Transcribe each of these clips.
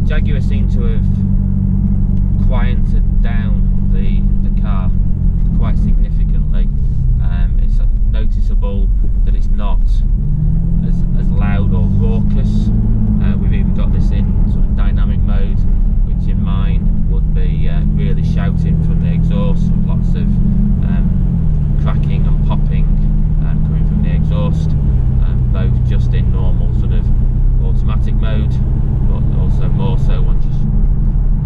Jaguar seemed to have quieted down the car quite significantly. It's noticeable that it's not as loud or raucous. We've even got this in sort of dynamic mode, which in mine would be really shouting from the exhaust, with lots of cracking and popping coming from the exhaust, both just in normal sort of automatic mode, but also more so once you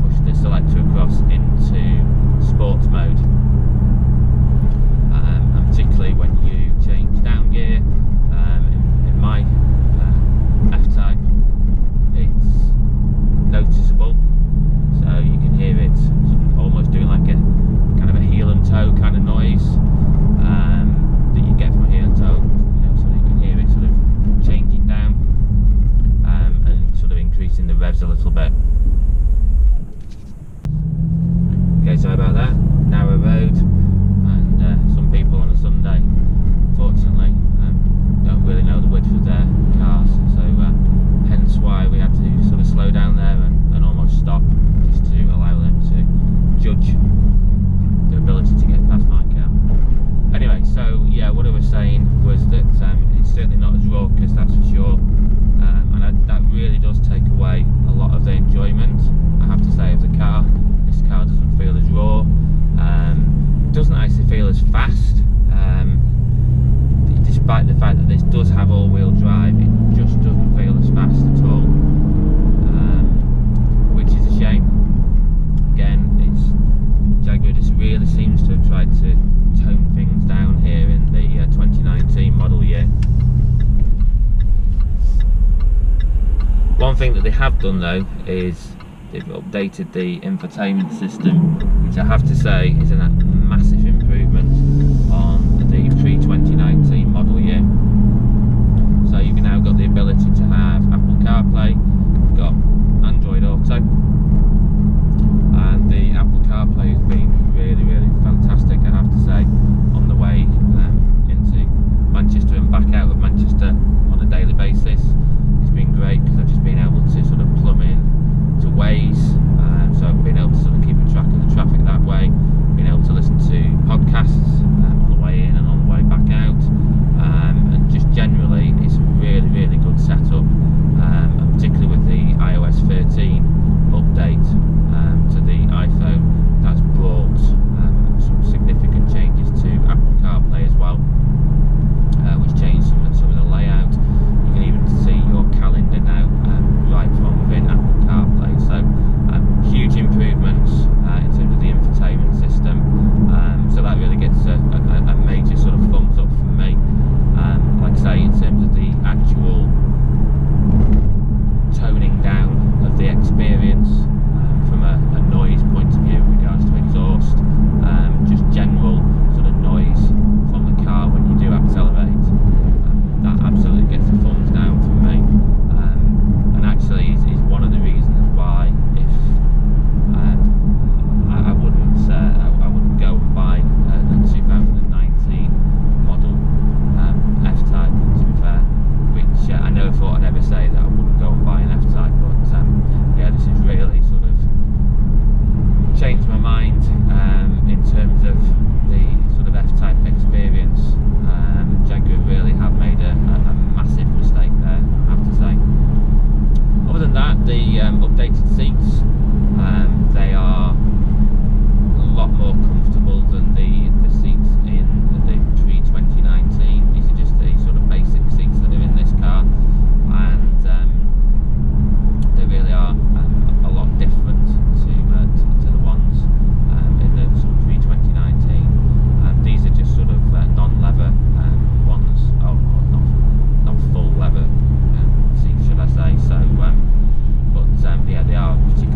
push the selector across into sports mode, and particularly when you change down gear. In my F-Type, it's noticeable, so you can hear it sort of almost doing like a kind of a heel and toe kind of noise that you get from a heel and toe, so you can hear it sort of changing down and sort of increasing the revs a little bit. Okay, sorry about that. Narrow road, and some people on a Sunday, unfortunately, don't really know the width of their cars, so hence why we had to sort of slow down there and almost stop, just to allow them to judge their ability to get past my car. Anyway, so yeah, what I was saying was that it's certainly not as raucous, that's for sure, and that really does take away a lot of the enjoyment, I have to say, of the car. This car doesn't feel as raw, doesn't actually feel as fast, despite the fact that this does have all-wheel drive. It just doesn't feel as fast at all, which is a shame. Again, Jaguar just really seems to have tried to tone things down here in the 2019 model year. One thing that they have done though is they've updated the infotainment system, which I have to say is a massive improvement on the pre-2019 model year. So you've now got the ability to have Apple CarPlay, you've got Android Auto, and the Apple CarPlay has been really, really fantastic, I have to say, on the way into Manchester and back out of Manchester on a daily basis. It's been great because I've just been able to sort of plumb in to Waze, so I've been able to sort of keep a track of the traffic that way, been able to listen to podcasts on the way in and on the way back out, and just generally it's a really, really good setup, and particularly with the iOS 13 update to the iPhone, that's brought some significant changes to Apple CarPlay as well, which changed some of the layout. You can even see your calendar now right from within Apple CarPlay, so huge improvements in terms of the infotainment system, so that really gets a major sort of thumbs up from me. Like I say, in terms of the actual toning down of the experience from a noise point of view in regards to exhaust, just general sort of noise from the car when you do accelerate, that absolutely gets the thumbs down from me, and actually is one of the reasons why if I wouldn't go and buy the 2019 model F-Type, to be fair, which I never thought I'd ever say that I wouldn't go and buy an F-Type, but yeah, this has really sort of changed my mind in terms of the sort of F-Type experience. Jaguar really have made a massive mistake there, I have to say. Other than that, the updated seats, they are a lot more comfortable than the seats in the pre-2019. These are just the sort of basic seats that are in this car, and they really are a lot different to the ones in the sort of pre-2019. These are just sort of non-leather ones, not full leather seats, should I say. So, but yeah, they are particularly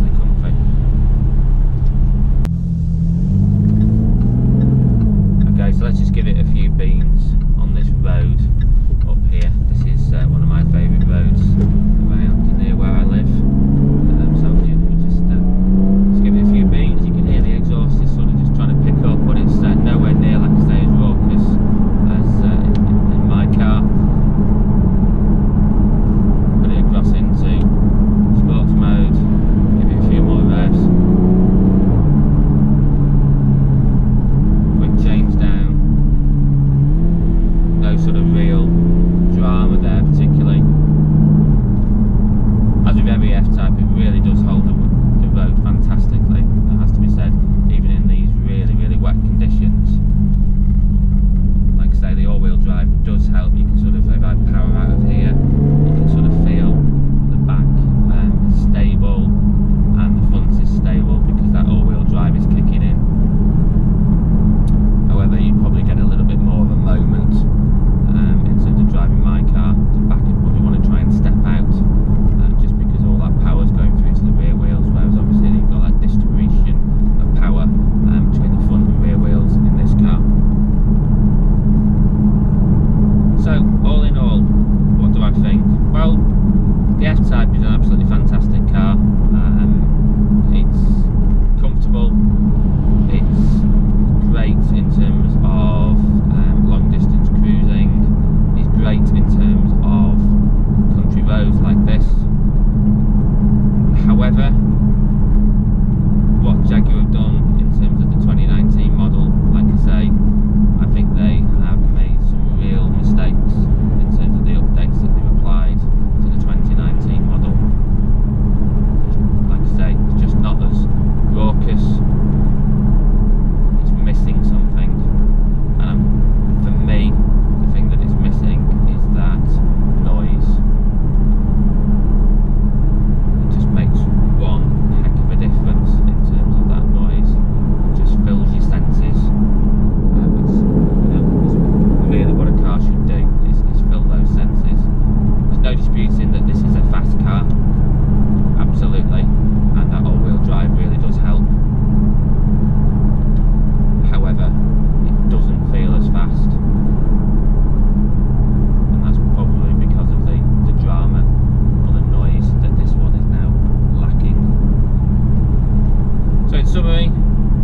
summary,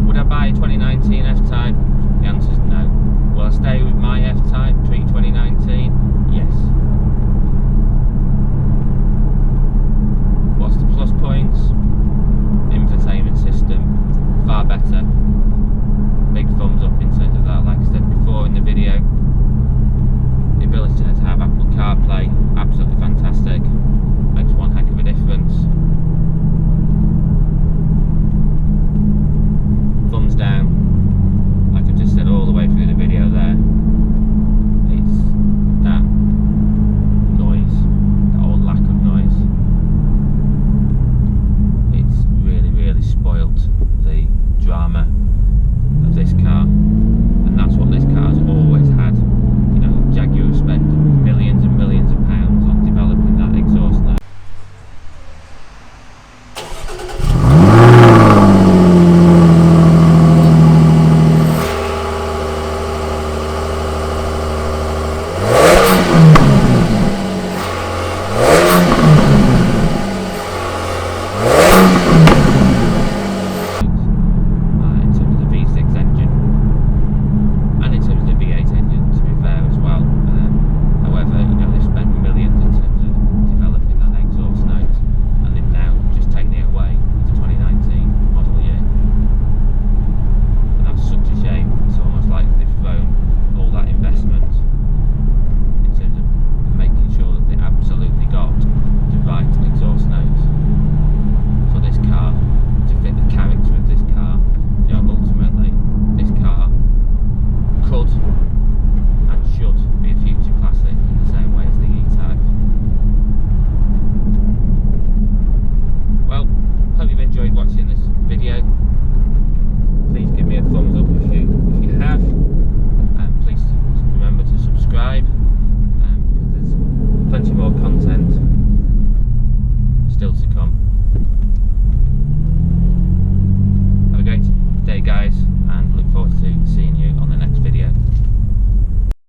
would I buy a 2019 F-Type? The answer is no. Will I stay with my F-Type pre-2019?